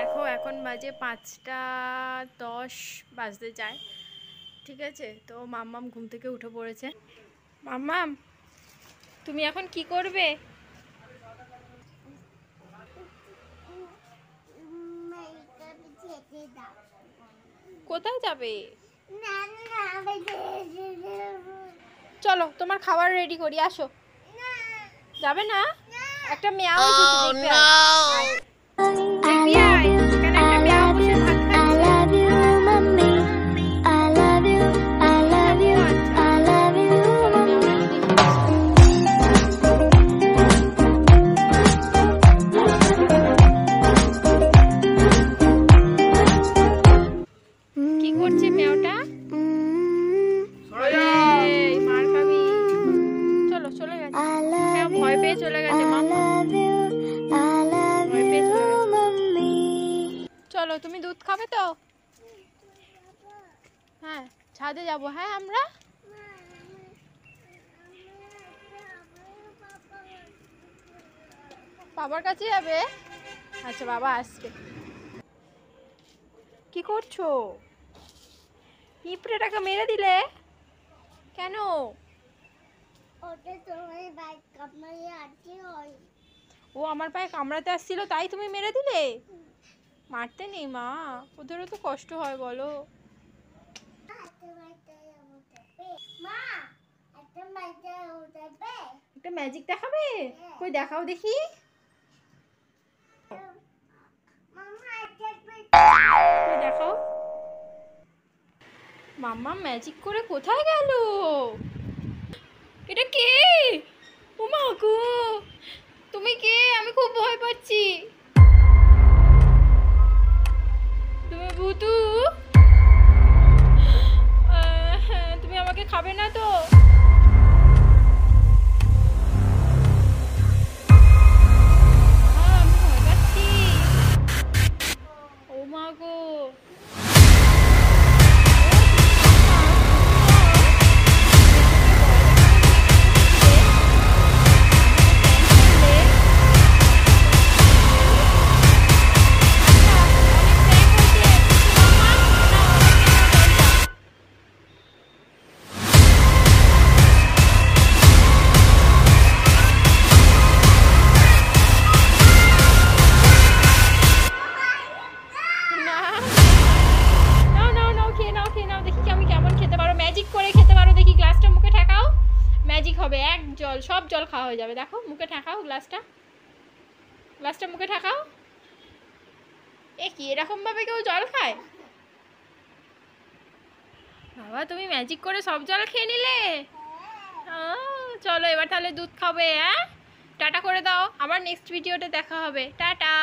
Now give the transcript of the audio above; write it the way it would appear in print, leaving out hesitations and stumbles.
দেখো এখন বাজে 5টা 10 বাজতে যায়। ঠিক আছে, তো মাম্মাম ঘুম থেকে উঠে পড়েছে। মাম্মাম, তুমি এখন কি করবে? কোথায় যাবে? চলো তোমার খাবার রেডি করি, আসো। যাবে না? একটা মেয়াও এসেছে, দেখবে দেখবি আয়, এখানে একটা মেয়াও বসে ভাত খাচ্ছে। কি করছে মেয়াওটা? মার খাবি। চলো চলে গেছে, ভয় পেয়ে চলে গেছে। ভয় পেয়ে চলে গেছে। চলো, তুমি দুধ খাবে তো? হ্যাঁ, ছাদে যাবো। হ্যাঁ, আমরা বাবার কাছে যাবে? আচ্ছা, বাবা আসবে। কি করছো? পিঁপড়েটাকে মেরে দিলে কেন? ও আমার পায়ে কামড়াতে আসছিল, তাই তুমি মেরে দিলে? মারতে নেই মা, ওদেরও তো কষ্ট হয়, বলো। একটা ম্যাজিক দেখাবে? কই দেখাও দেখি। দেখাও। মাম্মা ম্যাজিক করে কোথায় গেল? এটা কে? ও মা গো, তুমি কে? আমি খুব ভয় পাচ্ছি। তুমি ভূতু? তুমি আমাকে খাবে না তো? আমি ভয় পাচ্ছি। ও মা গো, ম্যাজিক করে খেতে পারো দেখি। গ্লাসটা মুখে ঠেকাও, ম্যাজিক হবে, এক জল, সব জল খাওয়া হয়ে যাবে। দেখো, মুখে ঠেকাও গ্লাসটা, গ্লাসটা মুখে ঠেকাও। এ কি এরকম ভাবে কেউ জল খায়? বাবা, তুমি ম্যাজিক করে সব জল খেয়ে নিলে। চলো এবার তাহলে দুধ খাবে। হ্যাঁ, টাটা করে দাও, আবার নেক্সট ভিডিওতে দেখা হবে। টাটা।